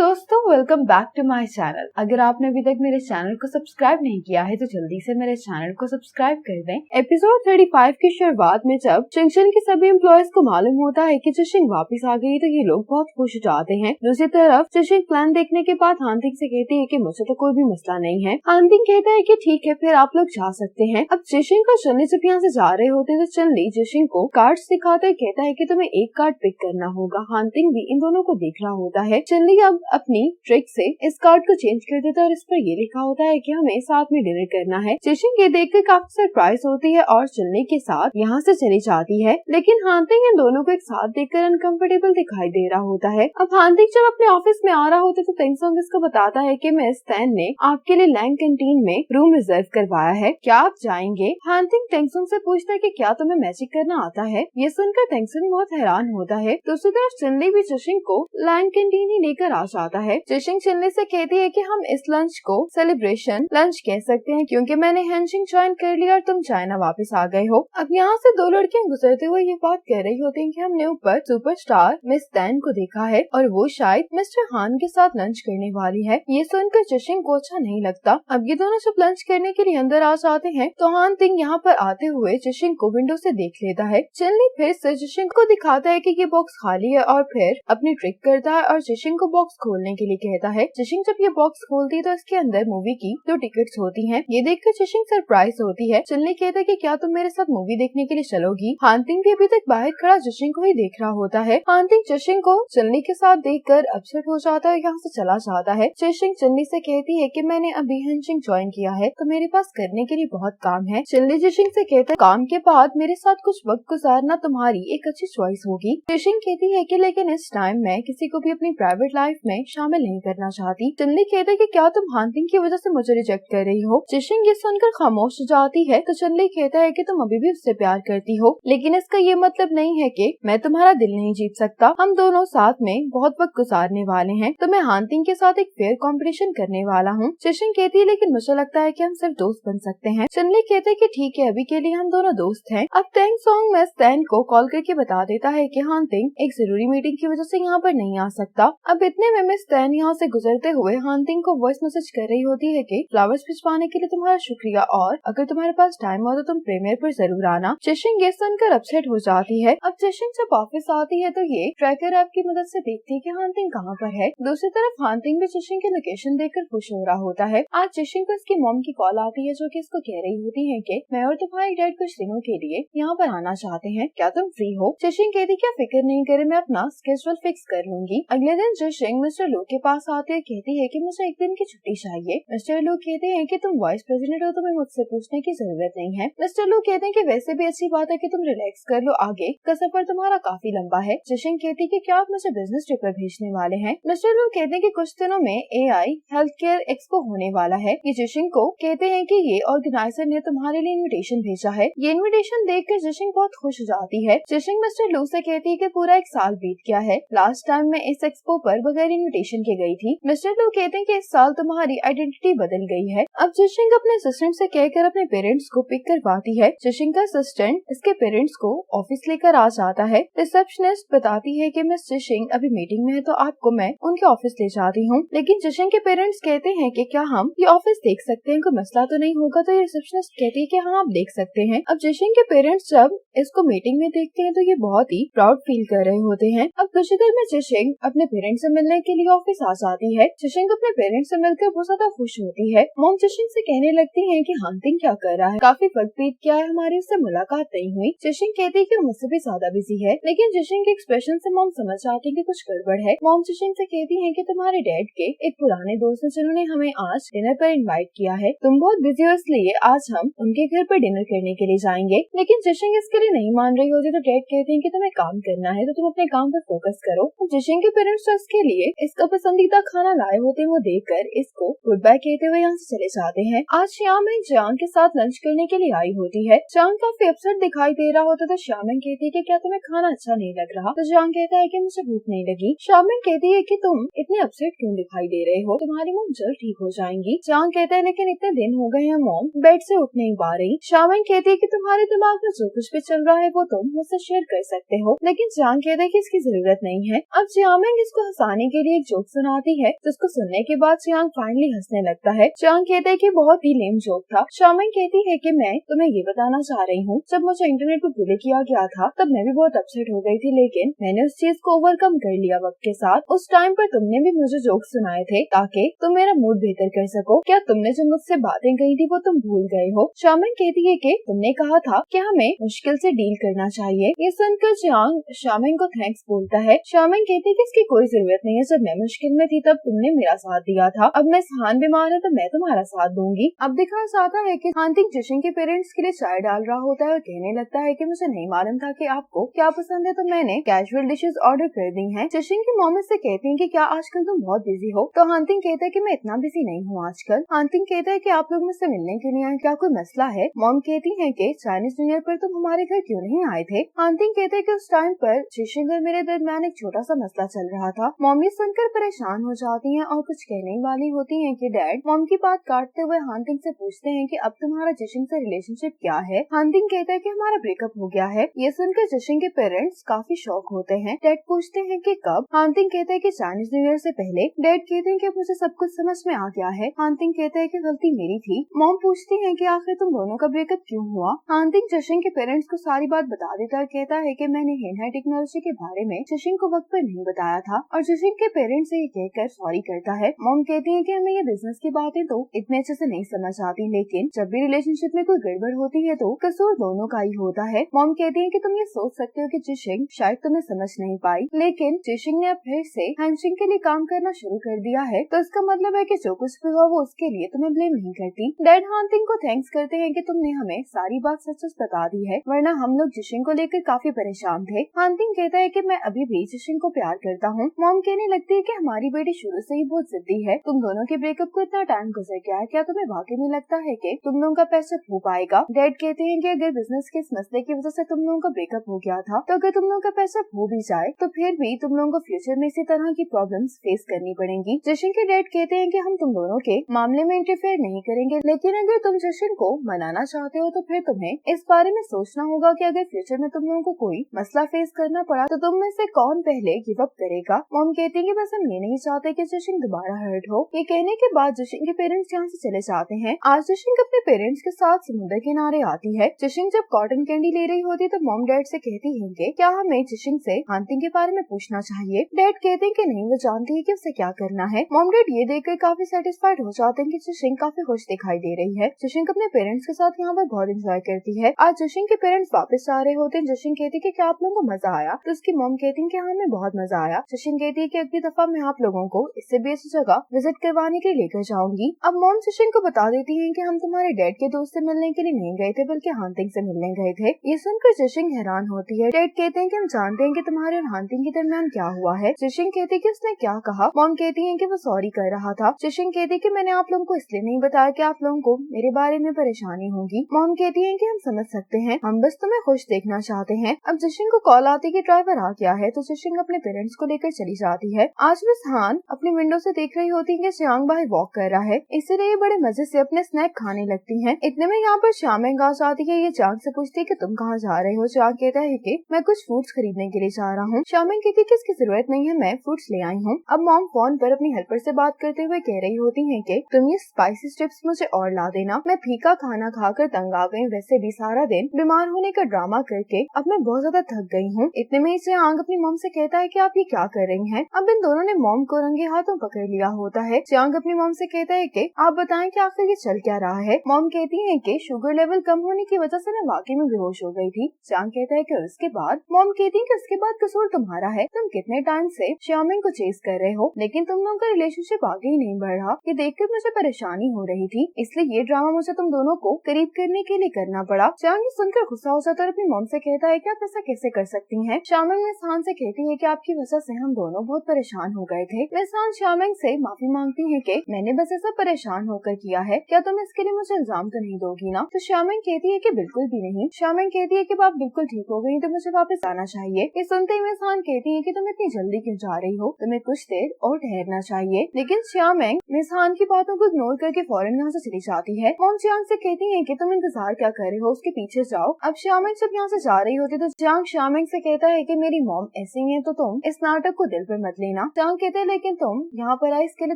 दोस्तों, welcome back to my channel. अगर आपने अभी तक मेरे चैनल को सब्सक्राइब नहीं किया है तो जल्दी से मेरे चैनल को सब्सक्राइब कर दें। एपिसोड 35 की शुरुआत में जब चिंगशन के सभी एम्प्लॉयज को मालूम होता है कि चिशिंग वापस आ गई तो ये लोग बहुत खुश हो जाते हैं। दूसरी तरफ चिशिंग प्लान देखने के बाद हानतिंग से कहती है कि मुझे तो कोई भी मसला नहीं है। हानतिंग कहता है कि ठीक है, फिर आप लोग जा सकते हैं। अब चिशिंग और चुनली जब यहाँ से जा रहे होते हैं तो चुनली चिशिंग को कार्ड्स दिखाते कहता है कि तुम्हें एक कार्ड पिक करना होगा। हानतिंग भी इन दोनों को देख रहा होता है। चुनली अब अपनी ट्रिक से इस कार्ड को चेंज कर देता है और इस पर ये लिखा होता है कि हमें साथ में डिनर करना है। चिशिंग ये देखकर काफी सरप्राइज होती है और चुनली के साथ यहाँ से चली जाती है, लेकिन हानतिंग इन दोनों को एक साथ देखकर अनकंफर्टेबल दिखाई दे रहा होता है। अब हानतिंग जब अपने ऑफिस में आ रहा होता है तो तेंगसोंग इसको बताता है कि मिस तैन ने आपके लिए लैंग कैंटीन में रूम रिजर्व करवाया है, क्या आप जाएंगे? हानतिंग तेंगसोंग से पूछता है कि क्या तुम्हें मैजिक करना आता है? ये सुनकर तेंगसोंग बहुत हैरान होता है। दूसरी तरफ चुनली भी चिशिंग को लैंग कैंटीन ही लेकर आ जाता है। चिशिंग चुनली से कहती है कि हम इस लंच को सेलिब्रेशन लंच कह सकते हैं क्योंकि मैंने हेंशिंग ज्वाइन कर लिया और तुम चाइना वापस आ गए हो। अब यहाँ से दो लड़कियां गुजरते हुए ये बात कह रही होती हैं कि हमने ऊपर सुपरस्टार मिस तैन को देखा है और वो शायद मिस्टर हान के साथ लंच करने वाली है। ये सुनकर चिशिंग को अच्छा नहीं लगता। अब ये दोनों जब लंच करने के लिए अंदर आ जाते हैं तो हानतिंग यहाँ पर आते हुए चिशिंग को विंडो से देख लेता है। चुनली फिर से चिशिंग को दिखाता है कि ये बॉक्स खाली है और फिर अपनी ट्रिक करता है और चिशिंग को बॉक्स खोलने के लिए कहता है। चिशिंग जब ये बॉक्स खोलती है तो इसके अंदर मूवी की 2 टिकट्स होती हैं। ये देखकर चिशिंग सरप्राइज होती है। चुनली कहता है कि क्या तुम मेरे साथ मूवी देखने के लिए चलोगी? हानतिंग भी अभी तक बाहर खड़ा चिशिंग को ही देख रहा होता है। हानतिंग चिशिंग को चुनली के साथ देखकर अपसेट हो जाता है, यहाँ से चला जाता है। चिशिंग चुनली से कहती है कि मैंने अभी हेंशिंग ज्वाइन किया है तो मेरे पास करने के लिए बहुत काम है। चुनली चिशिंग से कहता है काम के बाद मेरे साथ कुछ वक्त गुजारना तुम्हारी एक अच्छी चॉइस होगी। चिशिंग कहती है कि लेकिन इस टाइम मैं किसी को भी अपनी प्राइवेट लाइफ में शामिल नहीं करना चाहती। चुनली कहता है कि क्या तुम हानतिंग की वजह से मुझे रिजेक्ट कर रही हो? चिशिंग ये सुनकर खामोश हो जाती है तो चुनली कहता है कि तुम अभी भी उससे प्यार करती हो, लेकिन इसका ये मतलब नहीं है कि मैं तुम्हारा दिल नहीं जीत सकता। हम दोनों साथ में बहुत वक्त गुजारने वाले हैं तो मैं हानतिंग के साथ एक फेयर कंपटीशन करने वाला हूँ। चिशिंग कहती है लेकिन मुझे लगता है कि हम सिर्फ दोस्त बन सकते हैं। चुनली कहते हैं कि ठीक है, अभी के लिए हम दोनों दोस्त हैं। अब तेंगसोंग मिस तैन को कॉल करके बता देता है कि हानतिंग एक जरूरी मीटिंग की वजह से यहाँ पर नहीं आ सकता। अब इतने में मिस तैन यहाँ से गुजरते हुए हानतिंग को वॉइस मैसेज कर रही होती है कि फ्लावर्स भिजवाने के लिए तुम्हारा शुक्रिया और अगर तुम्हारे पास टाइम हो तो तुम प्रीमियर पर जरूर आना। चिशिंग ये सुनकर अपसेट हो जाती है। अब चिशिंग जब ऑफिस आती है तो ये ट्रैकर ऐप की मदद से देखती है कि हानतिंग कहाँ पर है। दूसरी तरफ हानतिंग भी चिशिंग की लोकेशन देखकर खुश हो रहा होता है। आज चिशिंग को इसकी मॉम की कॉल आती है जो कि इसको कह रही होती है कि मैं और तुम्हारी डैड कुछ दिनों के लिए यहाँ पर आना चाहते हैं, क्या तुम फ्री हो? चिशिंग कहती क्या फिक्र नहीं करे, मैं अपना स्केड्यूल फिक्स कर लूंगी। अगले दिन चिशिंग मिस्टर लू के पास आते है, कहती है कि मुझे एक दिन की छुट्टी चाहिए। मिस्टर लू कहते हैं कि तुम वाइस प्रेसिडेंट हो, तुम्हें मुझसे पूछने की जरूरत नहीं है। मिस्टर लू कहते हैं कि वैसे भी अच्छी बात है कि तुम रिलैक्स कर लो, आगे का सफर तुम्हारा काफी लंबा है। चिशिंग कहती है कि क्या आप मुझे बिजनेस ट्रिप पर भेजने वाले हैं? मिस्टर लू कहते हैं कि कुछ दिनों में AI हेल्थ केयर एक्सपो होने वाला है। ये चिशिंग को कहते हैं कि ये ऑर्गेनाइजर ने तुम्हारे लिए इन्विटेशन भेजा है। ये इन्विटेशन देखकर चिशिंग बहुत खुश हो जाती है। चिशिंग मिस्टर लू से कहती है कि पूरा एक साल बीत गया है, लास्ट टाइम मैं इस एक्सपो पर बगैर इन्विटेशन के गई थी। मिस्टर लू कहते हैं कि इस साल तुम्हारी आइडेंटिटी बदल गई है। अब चिशिंग अपने असिस्टेंट से कहकर अपने पेरेंट्स को पिक करवाती है। चिशिंग का असिस्टेंट इसके पेरेंट्स को ऑफिस लेकर आ जाता है। रिसेप्शनिस्ट बताती है कि मिस चिशिंग अभी मीटिंग में है तो आपको मैं उनके ऑफिस ले जाती हूँ, लेकिन चिशिंग के पेरेंट्स कहते हैं कि क्या हम ये ऑफिस देख सकते हैं, कोई मसला तो नहीं होगा? तो ये रिसेप्शनिस्ट कहती है कि हाँ आप देख सकते हैं। अब चिशिंग के पेरेंट्स जब इसको मीटिंग में देखते हैं तो ये बहुत ही प्राउड फील कर रहे होते हैं। अब कुछ देर में चिशिंग अपने पेरेंट्स से मिलने के लिए ऑफिस आ जाती है। चिशिंग अपने पेरेंट्स से मिलकर बहुत ज्यादा खुश होती है। मॉम चिशिंग से कहने लगती है कि हानतिंग क्या कर रहा है, काफी वक्त बीत गया है, हमारी उससे मुलाकात नहीं हुई। चिशिंग कहती है कि मुझसे भी ज्यादा बिजी है, लेकिन चिशिंग के एक्सप्रेशन से मॉम समझ जाती है कि कुछ गड़बड़ है। मॉम चिशिंग से कहती है कि तुम्हारे डैड के एक पुराने दोस्त हैं जिन्होंने हमें आज डिनर पर इनवाइट किया है, तुम बहुत बिजी हो इसलिए आज हम उनके घर पर डिनर करने के लिए जाएंगे। लेकिन चिशिंग इसके लिए नहीं मान रही होती तो डैड कहते हैं कि तुम्हें काम करना है तो तुम अपने काम पर फोकस करो। चिशिंग के पेरेंट्स इसके लिए इसका पसंदीदा खाना लाए होते हैं, वो देखकर इसको गुड बाय कहते हुए यहाँ से चले जाते हैं। आज श्यामिंग जियांग के साथ लंच करने के लिए आई होती है। जियांग काफी अपसेट दिखाई दे रहा होता तो श्यामिंग कहती है कि क्या तुम्हें खाना अच्छा नहीं लग रहा? तो जियांग कहता है कि मुझे भूख नहीं लगी। श्यामिंग कहती है कि तुम इतने अपसेट क्यों दिखाई दे रहे हो, तुम्हारी मॉम जल्द ठीक हो जाएंगी। जियांग कहता है लेकिन इतने दिन हो गए हैं मॉम बेड से उठ नहीं पा रही। श्यामिंग कहती है कि तुम्हारे दिमाग में जो कुछ भी चल रहा है वो तुम मुझसे शेयर कर सकते हो, लेकिन जियांग कहता है कि इसकी जरूरत नहीं है। अब जियांग इसको हंसाने के लिए एक जोक सुनाती है, जिसको सुनने के बाद चियांग फाइनली हंसने लगता है। चियांग कहता है कि बहुत ही लेम जोक था। शामिंग कहती है कि मैं तुम्हें ये बताना चाह रही हूँ, जब मुझे इंटरनेट पर बुली किया गया था तब मैं भी बहुत अपसेट हो गई थी, लेकिन मैंने उस चीज को ओवरकम कर लिया वक्त के साथ। उस टाइम पर तुमने भी मुझे जोक सुनाए थे ताकि तुम मेरा मूड बेहतर कर सको। क्या तुमने जो मुझसे बातें कही थी वो तुम भूल गए हो? शामिंग कहती है कि तुमने कहा था कि हमें मुश्किल से डील करना चाहिए। ये सुनकर चियांग शामिंग को थैंक्स बोलता है। शामिंग कहती है कि इसकी कोई जरूरत नहीं है, जब मैं मुश्किल में थी तब तुमने मेरा साथ दिया था। अब मैं हान बीमार है तो मैं तुम्हारा साथ दूंगी। अब दिखाया जाता है कि हांतिंग जिशिंग के पेरेंट्स के लिए चाय डाल रहा होता है और कहने लगता है कि मुझे नहीं मालूम था कि आपको क्या पसंद है, तो मैंने कैजुअल डिशेस ऑर्डर कर दी हैं। जिशिंग की मॉम से कहती है कि क्या आजकल तुम बहुत बिजी हो? तो हांतिंग कहता है कि मैं इतना बिजी नहीं हूँ आजकल। हांतिंग कहता है कि आप लोग मुझसे मिलने के लिए आए, क्या कोई मसला है? मॉम कहती है कि चाइनीज न्यू ईयर पर तुम हमारे घर क्यों नहीं आए थे? हांतिंग कहते हैं कि उस टाइम पर जिशिंग और मेरे दरमियान एक छोटा सा मसला चल रहा था। मॉम ये सुनकर परेशान हो जाती हैं और कुछ कहने वाली होती हैं कि डैड। मॉम की बात काटते हुए हांतिंग से पूछते हैं कि अब तुम्हारा जिशिंग से रिलेशनशिप क्या है? हांतिंग कहता है कि हमारा ब्रेकअप हो गया है। ये सुनकर जिशिंग के पेरेंट्स काफी शॉक होते हैं। डैड पूछते हैं कि कब? हांतिंग कहता है कि चाइनीज न्यू ईयर से पहले। डैड कहते हैं कि मुझे सब कुछ समझ में आ गया है। हांतिंग कहता है कि गलती मेरी थी। मॉम पूछती है कि आखिर तुम दोनों का ब्रेकअप क्यों हुआ? हांतिंग जिशिंग के पेरेंट्स को सारी बात बता देता है। कहता है कि मैंने हेनहाई टेक्नोलॉजी के बारे में जिशिंग को वक्त पर नहीं बताया था और जिशिंग के पेरेंट्स से ये कहकर सॉरी करता है। मॉम कहती है कि हमें ये बिजनेस की बातें तो इतने अच्छे से नहीं समझ आती, लेकिन जब भी रिलेशनशिप में कोई गड़बड़ होती है तो कसूर दोनों का ही होता है। मॉम कहती है कि तुम ये सोच सकते हो कि जिशिंग शायद तुम्हें समझ नहीं पाई, लेकिन जिशिंग ने अब फिर से हैंशिंग के लिए काम करना शुरू कर दिया है, तो इसका मतलब है कि जो कुछ भी हुआ वो उसके लिए तुम्हें ब्लेम नहीं करती। डैड हांतिंग को थैंक्स करते हैं कि तुमने हमें सारी बात सच सच बता दी है, वरना हम लोग जिशिंग को लेकर काफी परेशान थे। हांतिंग कहता है कि मैं अभी भी जिशिंग को प्यार करता हूँ। मॉम कहने लगती है कि हमारी बेटी शुरू से ही बहुत जिद्दी है। तुम दोनों के ब्रेकअप को इतना टाइम गुजर गया है, क्या तुम्हें वाकई में लगता है कि तुम लोगों का पैसा हो पाएगा? डैड कहते हैं कि अगर बिजनेस के इस मसले की वजह से तुम लोगों का ब्रेकअप हो गया था, तो अगर तुम लोगों का पैसा हो भी जाए तो फिर भी तुम लोगों को फ्यूचर में इसी तरह की प्रॉब्लम्स फेस करनी पड़ेंगी। जिशिंग के डैड कहते हैं कि हम तुम दोनों के मामले में इंटरफेयर नहीं करेंगे, लेकिन अगर तुम जिशिंग को मनाना चाहते हो तो फिर तुम्हें इस बारे में सोचना होगा कि अगर फ्यूचर में तुम लोगों को कोई मसला फेस करना पड़ा तो तुम में से कौन पहले गिव अप करेगा? मॉम कहती है कि बस हम ये नहीं चाहते कि जिशिंग दोबारा हर्ट हो। ये कहने के बाद जिशिंग के पेरेंट्स यहाँ से चले जाते हैं। आज जिशिंग अपने पेरेंट्स के साथ समुद्र किनारे आती है। जिशिंग जब कॉटन कैंडी ले रही होती तो मॉम डैड से कहती है कि क्या हमें जिशिंग से हांतिंग के बारे में पूछना चाहिए? डैड कहते हैं कि नहीं, वो जानती है कि उसे क्या करना है। मॉम डैड ये देखकर काफी सेटिस्फाइड हो जाते हैं कि जिशिंग काफी खुश दिखाई दे रही है। जिशिंग अपने पेरेंट्स के साथ यहाँ पर बहुत एंजॉय करती है। आज जिशिंग के पेरेंट्स वापस आ रहे होते हैं। जिशिंग कहती है कि क्या आप लोगों को मजा आया? तो उसकी मॉम कहती है कि हाँ, हमें बहुत मजा आया। जिशिंग कहती है कि अगली दफा मैं आप लोगों को इससे भी अच्छी जगह विजिट करवाने के लिए लेकर जाऊंगी। अब मॉम जिशिंग को बता देती है कि हम तुम्हारे डैड के दोस्त से मिलने के लिए नहीं गए थे, बल्कि हांतिंग से मिलने गए थे। ये सुनकर जिशिंग हैरान होती है। डैड कहते हैं कि हम जानते हैं कि तुम्हारे और हांतिंग के दरमियान क्या हुआ है। जिशिंग कहती है कि उसने क्या कहा। मॉम कहती है कि वो सॉरी कर रहा था। जिशिंग कहती है कि मैंने आप लोगों को इसलिए नहीं बताया कि आप लोगों को मेरे बारे में परेशानी होगी। मॉम कहती है कि हम समझ सकते हैं, हम बस तुम्हें खुश देखना चाहते हैं। अब जिशिंग को कॉल आती है कि ड्राइवर आ गया है, तो जिशिंग अपने पेरेंट्स को लेकर चली जाती है। आज मिस हान अपनी विंडो से देख रही होती है कि चियांग बाहर वॉक कर रहा है, इसलिए ये बड़े मजे से अपने स्नैक खाने लगती हैं। इतने में यहाँ पर शामिंग आ जाती है। ये चियांग से पूछती है कि तुम कहाँ जा रहे हो? चियांग कहता है कि मैं कुछ फ्रूट्स खरीदने के लिए जा रहा हूँ। शामिंग कहती है कि इसकी जरूरत नहीं है, मैं फ्रूट्स ले आई हूँ। अब मॉम फोन पर अपनी हेल्पर से बात करते हुए कह रही होती है कि तुम ये स्पाइसी स्ट्रिप्स मुझे और ला देना, मैं फीका खाना खाकर तंग आ गई, वैसे भी सारा दिन बीमार होने का ड्रामा करके अब मैं बहुत ज्यादा थक गई हूँ। इतने में चियांग अपनी मॉम से कहता है कि आप ये क्या कर रही हैं? अब इन दोनों ने मॉम को रंगे हाथों पकड़ लिया होता है। चियांग अपनी मॉम से कहता है कि आप बताएं कि आखिर ये चल क्या रहा है। मॉम कहती है कि शुगर लेवल कम होने की वजह से मैं वाकई में बेहोश हो गई थी। चियांग कहता है कि उसके बाद? मॉम कहती है कि उसके बाद कसूर तुम्हारा है, तुम कितने टाइम से शामिंग को चेस कर रहे हो, लेकिन तुम लोगों का रिलेशनशिप आगे ही नहीं बढ़ रहा। ये देखकर मुझे परेशानी हो रही थी, इसलिए ये ड्रामा मुझे तुम दोनों को करीब करने के लिए करना पड़ा। चियांग ये सुनकर गुस्सा हो जाता है और अपनी मॉम से कहता है कि आप ऐसा कैसे कर सकती हैं। शामिंग मिस हान से कहती है कि आपकी वजह से हम दोनों बहुत परेशान हो गए थे। मिस हान शामिंग से माफी मांगती है कि मैंने बस ऐसा परेशान होकर किया है, क्या तुम इसके लिए मुझे इल्जाम तो नहीं दोगी ना? तो शामिंग कहती है कि बिल्कुल भी नहीं। शामिंग कहती है कि आप बिल्कुल ठीक हो गई तो मुझे वापस आना चाहिए। ये सुनते ही मिस हान कहती है कि तुम इतनी जल्दी क्यों जा रही हो, तुम्हें कुछ देर और ठहरना चाहिए। लेकिन शामिंग मिस हान की बातों को इग्नोर करके फौरन यहाँ से चली जाती है। मॉम चियांग से कहती है कि तुम इंतजार क्या कर रहे हो, उसके पीछे जाओ। अब शामिंग जब यहाँ से जा रही होती तो चियांग शामिंग से कहता है कि मेरी मॉम ऐसी है तो तुम इस नाटक को दिल पर मत लेना। लेना। चांग कहते हैं लेकिन तुम यहाँ पर आए इसके लिए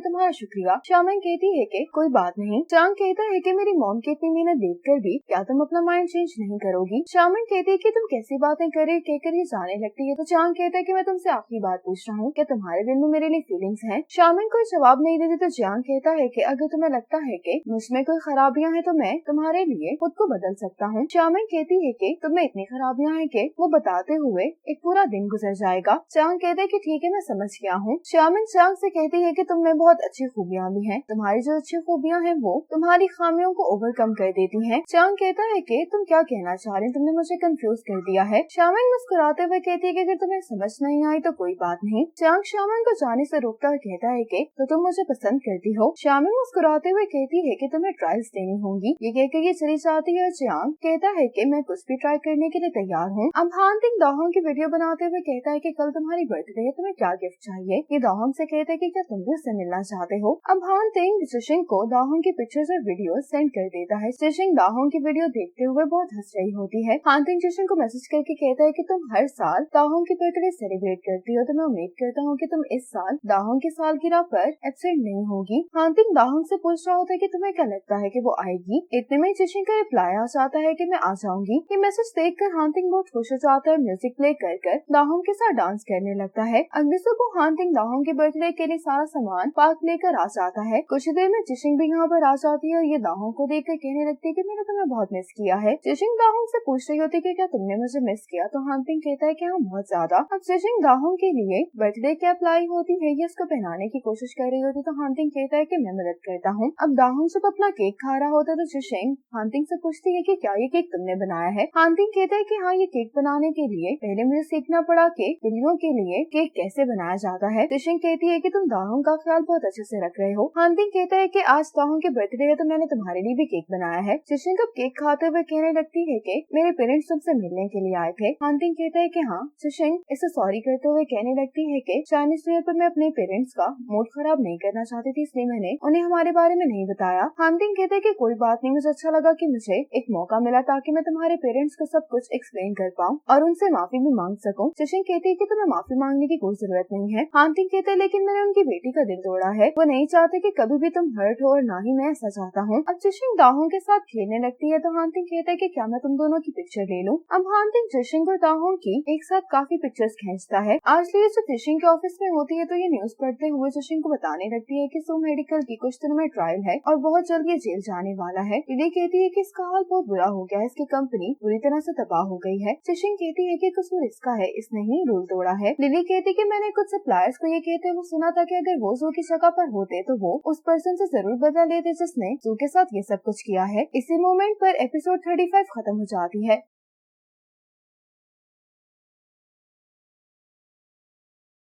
तुम्हारा शुक्रिया। शामिंग कहती है कि कोई बात नहीं। चांग कहता है कि मेरी मॉम की इतनी मेहनत देखकर भी क्या तुम अपना माइंड चेंज नहीं करोगी। शामिंग कहती है कि तुम कैसी बातें कर रही, कहकर ये जाने लगती है। तो चांग कहता है कि मैं तुमसे आखिरी बात पूछ रहा हूँ, क्या तुम्हारे दिल में मेरे लिए फीलिंग्स हैं? शामिंग कोई जवाब नहीं देती तो चांग कहता है कि अगर तुम्हें लगता है कि मुझमें कोई खराबियां हैं तो मैं तुम्हारे लिए खुद को बदल सकता हूँ। शामिंग कहती है कि तुम्हें इतनी खराबियां हैं कि वो बताते हुए एक पूरा दिन गुजर जाएगा। चांग कहते है कि ठीक है मैं समझ गया हूँ। शामिंग चांग से कहती है कि तुम में बहुत अच्छी खूबियां भी हैं, तुम्हारी जो अच्छी खूबियां हैं वो तुम्हारी खामियों को ओवरकम कर देती हैं। चांग कहता है कि तुम क्या कहना चाह रहे हैं, तुमने मुझे कंफ्यूज कर दिया है। शामिंग मुस्कुराते हुए कहती है कि अगर तुम्हें समझ नहीं आई तो कोई बात नहीं। चांग शामिंग को जाने से रोकता हुआ कहता है कि तो तुम मुझे पसंद करती हो। शामिंग मुस्कुराते हुए कहती है कि तुम्हें ट्रायल्स देनी होंगी। ये कहकर ये चली जाती है। चांग कहता है कि मैं कुछ भी ट्राई करने के लिए तैयार हूँ। अब हांतिंग दाहोंग की वीडियो बनाते हुए कहता है कि कल तुम्हारी बर्थडे है, तुम्हें क्या गिफ्ट चाहिए। ये दाहोंग से कहते हैं कि क्या तुम भी उससे मिलना चाहते हो। अब हांतिंग जिशिंग को दाहोंग की पिक्चर्स और वीडियो सेंड कर देता है। जिशिंग दाहोंग की वीडियो देखते हुए बहुत हंस रही होती है। हांतिंग जिशिंग को मैसेज करके कहता है कि तुम हर साल दाहोंग की बर्थडे सेलिब्रेट करती हो, तो मैं उम्मीद करता हूँ कि तुम इस साल दाहोंग की सालगिरह पर एब्सेंट नहीं होगी। हांतिंग दाहोंग से पूछ रहा होता है कि तुम्हें क्या लगता है कि वो आएगी। इतने में जिशिंग का रिप्लाई आ जाता है कि मैं आ जाऊंगी। ये मैसेज देखकर हांतिंग बहुत खुश हो जाता है। म्यूजिक प्ले कर दाहोंग के साथ डांस करने लगता है। अगली सुबह हांतिंग दाहोंग के बर्थडे के लिए सारा सामान पार्क लेकर आ जाता है। कुछ देर में जिशिंग भी यहाँ पर आ जाती है और ये दाहोंग को देखकर कहने लगती है कि मैंने तुम्हें बहुत मिस किया है। जिशिंग दाहोंग से पूछ रही होती है कि क्या तुमने मुझे मिस किया, तो हांतिंग कहता है कि हाँ बहुत ज्यादा। अब जिशिंग दाहोंग के लिए बर्थडे कैप लाई होती है, ये उसको पहनाने की कोशिश कर रही होती तो हांतिंग कहता है कि मैं मदद करता हूँ। अब दाहोंग जब अपना केक खा रहा होता है तो जिशिंग हांतिंग से पूछती है कि क्या ये केक तुमने बनाया है। हांतिंग कहता है कि हाँ ये केक बनाने के लिए पहले मुझे सीखना पड़ा कि बिल्लियों के लिए केक कैसे बनाया जाता है। जिशिंग कहती है कि तुम दाहोंग का ख्याल बहुत अच्छे से रख रहे हो। हांतिंग कहता है कि आज दाहोंग के बर्थडे है तो मैंने तुम्हारे लिए भी केक बनाया है। जिशिंग कब केक खाते हुए कहने लगती है कि मेरे पेरेंट्स तुमसे मिलने के लिए आए थे। हांतिंग कहता है कि हाँ। जिशिंग इसे सॉरी करते हुए कहने लगती है कि चाइनीज न्यू ईयर पर मैं अपने पेरेंट्स का मूड खराब नहीं करना चाहती थी, इसलिए मैंने उन्हें हमारे बारे में नहीं बताया। हांतिंग कहते है कि कोई बात नहीं, मुझे अच्छा लगा कि मुझे एक मौका मिला ताकि मैं तुम्हारे पेरेंट्स को सब कुछ एक्सप्लेन कर पाऊँ और उनसे माफी भी मांग सकूं। जिशिंग कहती है कि तुम्हें माफी मांगने की कोई जरूरत नहीं है। हांतिंग कहते है लेकिन मैंने उनकी बेटी का दिल तोड़ा है, वो नहीं चाहते कि कभी भी तुम हर्ट हो और ना ही मैं ऐसा चाहता हूँ। अब जिशिंग दाहोंग के साथ खेलने लगती है तो हांतिंग कहता है कि क्या मैं तुम दोनों की पिक्चर ले लूं। अब हांतिंग जिशिंग और दाहोंग की एक साथ काफी पिक्चर्स खींचता है। आज लिली जब जिशिंग के ऑफिस में होती है तो ये न्यूज पढ़ते हुए जिशिंग को बताने लगती है कि सो मेडिकल की कुछ दिनों में ट्रायल है और बहुत जल्द ये जेल जाने वाला है। लिली कहती है कि इसका हाल बहुत बुरा हो गया है, इसकी कंपनी पूरी तरह से तबाह हो गई है। जिशिंग कहती है कि कसूर इसका है, इसने ही रूल तोड़ा है। लिली कहती है कि मैंने कुछ सप्लायर्स को ये कहते हुए सुना था कि अगर वो जू की जगह पर होते तो वो उस पर्सन से जरूर बदला लेते जिसने जू के साथ ये सब कुछ किया है। इसी मोमेंट पर एपिसोड 35 खत्म हो जाती है।